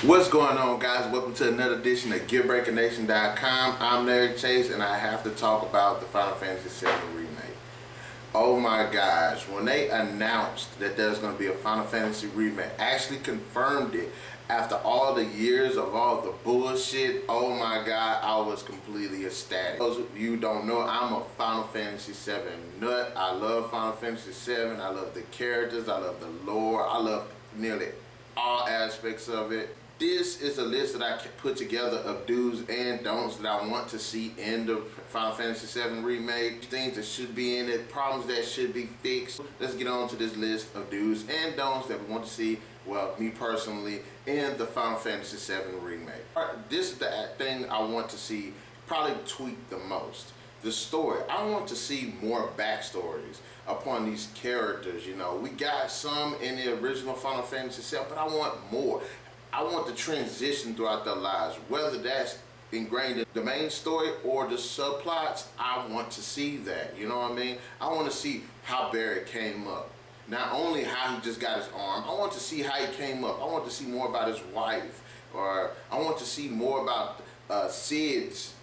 What's going on, guys? Welcome to another edition of GearBreakerNation.com. I'm Larry Chase, and I have to talk about the Final Fantasy VII Remake. Oh my gosh, when they announced that there's going to be a Final Fantasy Remake, actually confirmed it after all the years of all the bullshit, oh my god, I was completely ecstatic. Those of you who don't know, I'm a Final Fantasy VII nut. I love Final Fantasy VII. I love the characters. I love the lore. I love nearly all aspects of it. This is a list that I put together of do's and don'ts that I want to see in the Final Fantasy VII Remake. Things that should be in it, problems that should be fixed. Let's get on to this list of do's and don'ts that we want to see, well, me personally, in the Final Fantasy VII Remake. This is the thing I want to see probably tweak the most. The story. I want to see more backstories upon these characters. You know, we got some in the original Final Fantasy VII, but I want more. I want the transition throughout their lives, whether that's ingrained in the main story or the subplots. I want to see that, you know what I mean? I want to see how Barret came up. Not only how he just got his arm, I want to see how he came up. I want to see more about his wife, or I want to see more about Cid's,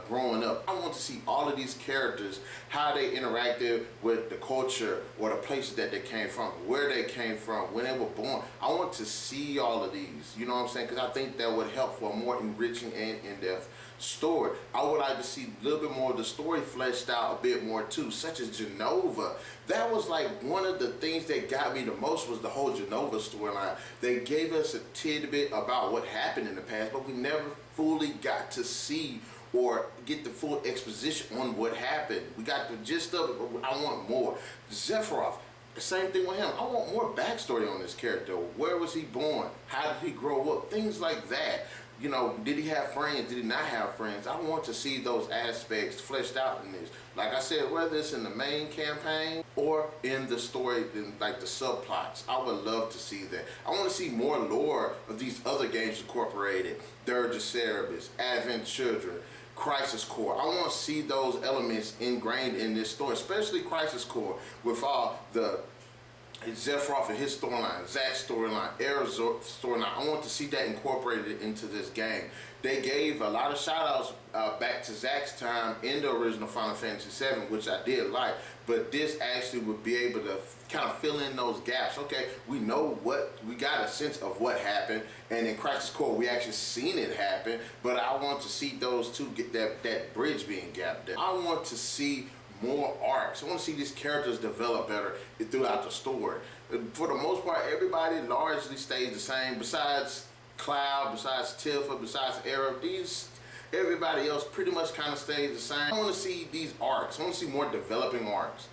growing up. I want to see all of these characters, how they interacted with the culture or the places that they came from, where they came from, when they were born. I want to see all of these, you know what I'm saying? Because I think that would help for a more enriching and in-depth story. I would like to see a little bit more of the story fleshed out a bit more too, such as Genova. That was like one of the things that got me the most, was the whole Genova storyline. They gave us a tidbit about what happened in the past, but we never fully got to see or get the full exposition on what happened. We got the gist of it, but I want more. Sephiroth, the same thing with him. I want more backstory on this character. Where was he born? How did he grow up? Things like that. You know, did he have friends? Did he not have friends? I want to see those aspects fleshed out in this. Like I said, whether it's in the main campaign or in the story, like the subplots, I would love to see that. I want to see more lore of these other games incorporated. Dirge of Cerberus, Advent Children, Crisis Core. I want to see those elements ingrained in this story, especially Crisis Core, with all the Sephiroth and his storyline, Zack's storyline, Aerith's storyline. I want to see that incorporated into this game. They gave a lot of shout outs back to Zack's time in the original Final Fantasy VII, which I did like, but this actually would be able to kind of fill in those gaps. Okay, we know what, we got a sense of what happened, and in Crisis Core we actually seen it happen, but I want to see those two get that bridge being gapped there. I want to see more arcs. I want to see these characters develop better throughout the story. For the most part, everybody largely stays the same, besides Cloud, besides Tifa, besides Aerith. Everybody else pretty much kind of stays the same. I want to see these arcs. I want to see more developing arcs.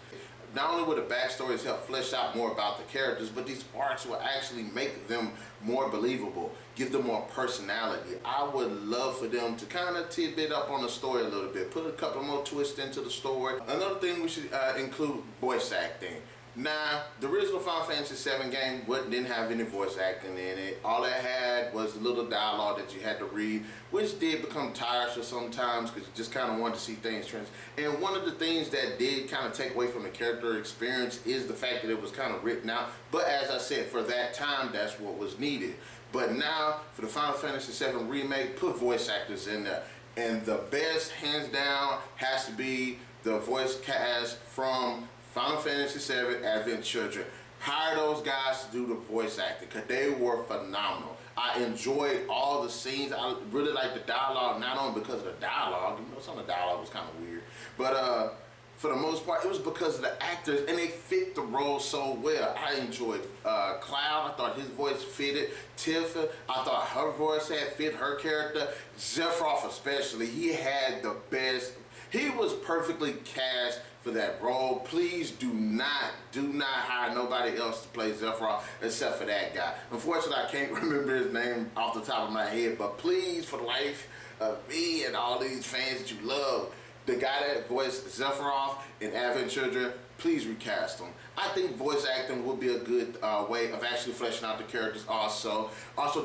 Not only will the backstories help flesh out more about the characters, but these arcs will actually make them more believable, give them more personality. I would love for them to kind of tidbit up on the story a little bit, put a couple more twists into the story. Another thing we should include voice acting. Now, the original Final Fantasy VII game didn't have any voice acting in it. All it had was a little dialogue that you had to read, which did become tiresome sometimes because you just kind of wanted to see things trans. And one of the things that did kind of take away from the character experience is the fact that it was kind of written out. But as I said, for that time, that's what was needed. But now, for the Final Fantasy VII Remake, put voice actors in there. And the best, hands down, has to be the voice cast from Final Fantasy VII Advent Children. Hire those guys to do the voice acting because they were phenomenal. I enjoyed all the scenes. I really liked the dialogue, not only because of the dialogue, some of the dialogue was kind of weird, but for the most part, it was because of the actors, and they fit the role so well. I enjoyed Cloud. I thought his voice fitted. Tifa, I thought her voice had fit her character. Sephiroth especially, he had the best. He was perfectly cast for that role. Please do not hire nobody else to play Sephiroth except for that guy. Unfortunately, I can't remember his name off the top of my head, but please, for the life of me and all these fans that you love, the guy that voiced Sephiroth in Advent Children, please recast him. I think voice acting would be a good way of actually fleshing out the characters also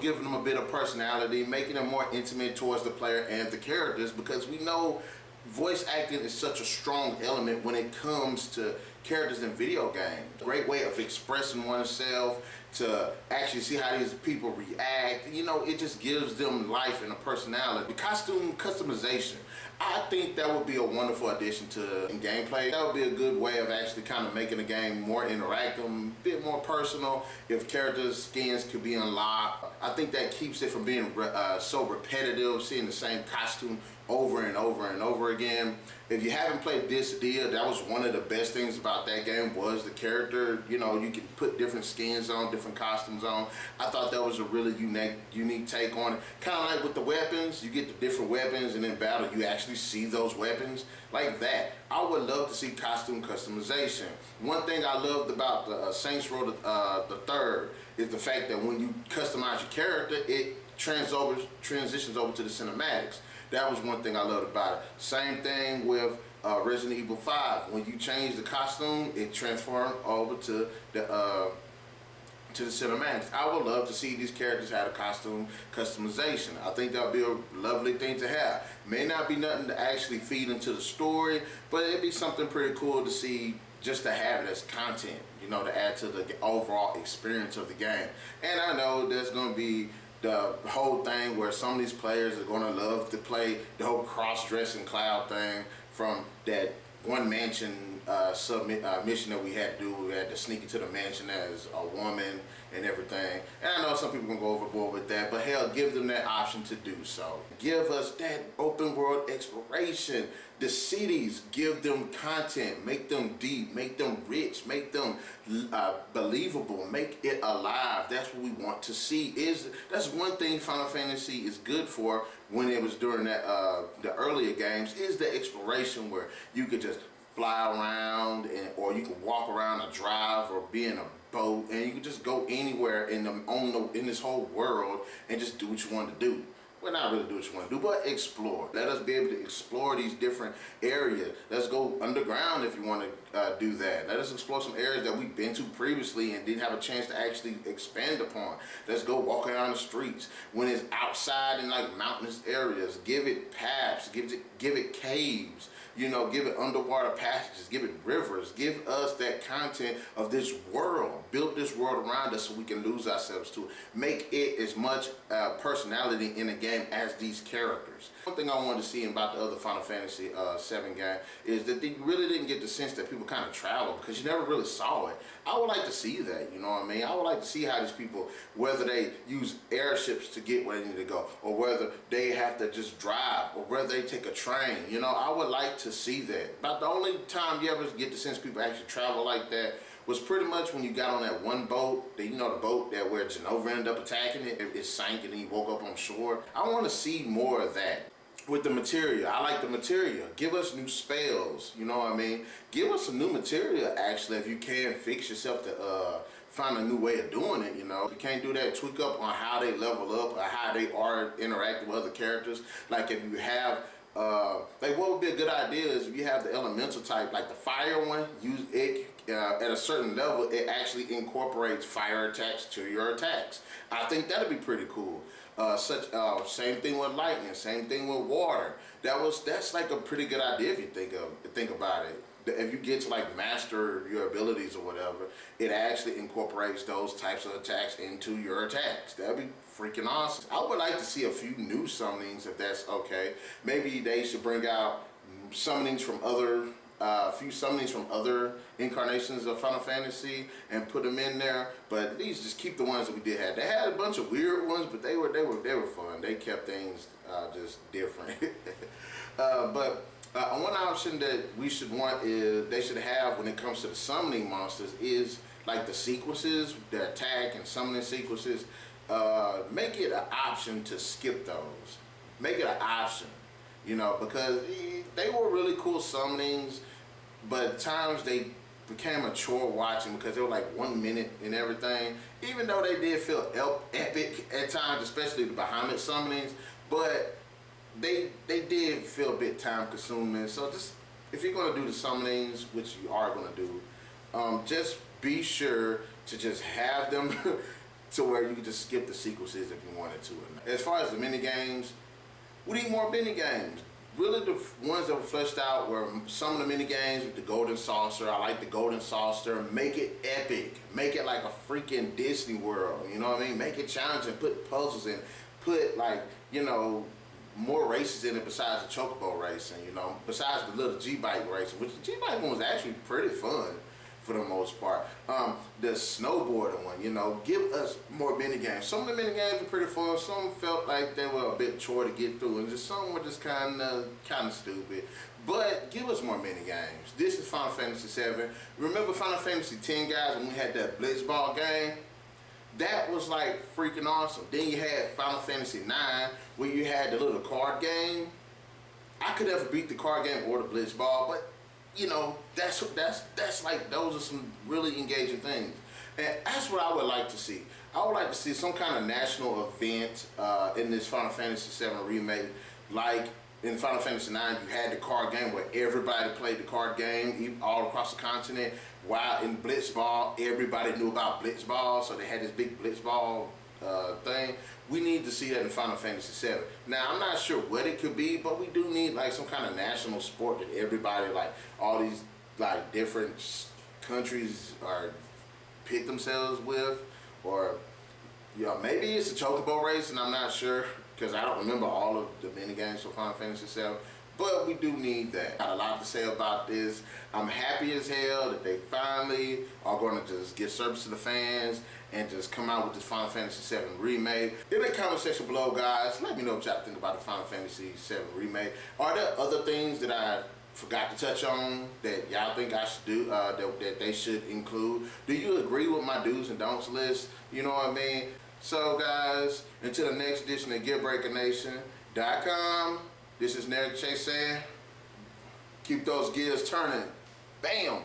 giving them a bit of personality, making them more intimate towards the player and the characters, because we know voice acting is such a strong element when it comes to characters in video games. Great way of expressing oneself, to actually see how these people react. You know, it just gives them life and a personality. The costume customization, I think that would be a wonderful addition to gameplay. That would be a good way of actually kind of making the game more interactive, a bit more personal. If characters' skins could be unlocked, I think that keeps it from being so repetitive, seeing the same costume over and over and over again. If you haven't played Dissidia, that was one of the best things about that game, was the character. You know, you can put different skins on, different costumes on. I thought that was a really unique take on it. Kind of like with the weapons, you get the different weapons, and in battle you actually see those weapons like that. I would love to see costume customization. One thing I loved about the Saints Row the Third is the fact that when you customize your character, it transitions over to the cinematics. That was one thing I loved about it. Same thing with Resident Evil 5. When you change the costume, it transformed over to the cinematics. I would love to see these characters have a costume customization. I think that would be a lovely thing to have. May not be nothing to actually feed into the story, but it'd be something pretty cool to see, just to have it as content, you know, to add to the overall experience of the game. And I know there's going to be the whole thing where some of these players are going to love to play the whole cross-dressing Cloud thing from that one mansion mission that we had to do. We had to sneak into the mansion as a woman and everything. And I know some people can go overboard with that, but hell, give them that option to do so. Give us that open world exploration. The cities, give them content, make them deep, make them rich, make them believable, make it alive. That's what we want to see. That's one thing Final Fantasy is good for when it was during that the earlier games, is the exploration, where you could just fly around, or you could walk around or drive or be in a boat, and you could just go anywhere in this whole world and just do what you want to do. Well, not really do what you want to do, but explore. Let us be able to explore these different areas. Let's go underground if you want to do that. Let us explore some areas that we've been to previously and didn't have a chance to actually expand upon. Let's go walk around the streets. When it's outside in like mountainous areas, give it paths, give it caves. You know, give it underwater passages, give it rivers, give us that content of this world. Build this world around us so we can lose ourselves to it. Make it as much personality in the game as these characters. One thing I wanted to see about the other Final Fantasy VII game is that they really didn't get the sense that people kind of travel, because you never really saw it. I would like to see that, you know what I mean? I would like to see how these people, whether they use airships to get where they need to go, or whether they have to just drive, or whether they take a train. You know, I would like to see that. About the only time you ever get the sense people actually travel like that was pretty much when you got on that one boat, you know, the boat that where Genova ended up attacking it, it sank and then you woke up on shore. I want to see more of that. With the materia, I like the materia. Give us new spells, you know what I mean? Give us some new materia, actually, if you can fix yourself to find a new way of doing it, you know? If you can't do that, tweak up on how they level up or how they are interacting with other characters. Like if you have, like what would be a good idea is if you have the elemental type, like the fire one, use it at a certain level, it actually incorporates fire attacks to your attacks. I think that'd be pretty cool. Same thing with lightning, same thing with water. That's like a pretty good idea if you think about it. If you get to like master your abilities or whatever, it actually incorporates those types of attacks into your attacks. That'd be freaking awesome. I would like to see a few new summonings if that's okay. Maybe they should bring out summonings from other few summonings from other incarnations of Final Fantasy and put them in there, but at least just keep the ones that we did have. They had a bunch of weird ones, but they were fun. They kept things just different. But one option that we should want is they should have when it comes to the summoning monsters is like the sequences, the attack and summoning sequences. Make it an option to skip those. Make it an option. You know, because they were really cool summonings, but at times they became a chore watching because they were like 1 minute and everything. Even though they did feel epic at times, especially the Bahamut summonings, but they did feel a bit time consuming. So just, if you're going to do the summonings, which you are going to do, just be sure to just have them to where you can just skip the sequences if you wanted to. As far as the mini games, we need more mini games. really the ones that were fleshed out were some of the mini games with the golden saucer. I like the golden saucer. Make it epic. Make it like a freaking Disney World. You know what I mean? Make it challenging. Put puzzles in. Put like, you know, more races in it besides the chocobo racing. You know, besides the little G-bike racing, which the G-bike one was actually pretty fun for the most part. The snowboarding one, you know, give us more mini games. Some of the mini games were pretty fun. Some felt like they were a bit chore to get through, and just some were just kind of stupid. But give us more mini games. This is Final Fantasy VII. Remember Final Fantasy X, guys, when we had that blitzball game? That was like freaking awesome. Then you had Final Fantasy IX, where you had the little card game. I could never beat the card game or the blitzball, but you know, that's like, those are some really engaging things. And that's what I would like to see. I would like to see some kind of national event in this Final Fantasy VII Remake. Like in Final Fantasy IX, you had the card game where everybody played the card game all across the continent. While in Blitzball, everybody knew about Blitzball, so they had this big Blitzball thing. We need to see that in Final Fantasy VII. Now, I'm not sure what it could be, but we do need like some kind of national sport that everybody, like all these like different countries are pit themselves with, or you know, maybe it's a chocobo race, and I'm not sure because I don't remember all of the mini games for Final Fantasy VII. But we do need that. Got a lot to say about this. I'm happy as hell that they finally are going to just give service to the fans and just come out with this Final Fantasy VII Remake. In the comment section below, guys, let me know what y'all think about the Final Fantasy VII Remake. Are there other things that I forgot to touch on that y'all think I should do, that they should include? Do you agree with my do's and don'ts list? You know what I mean? So, guys, until the next edition of GearBreakerNation.com, this is Nerd Chase saying, keep those gears turning. Bam!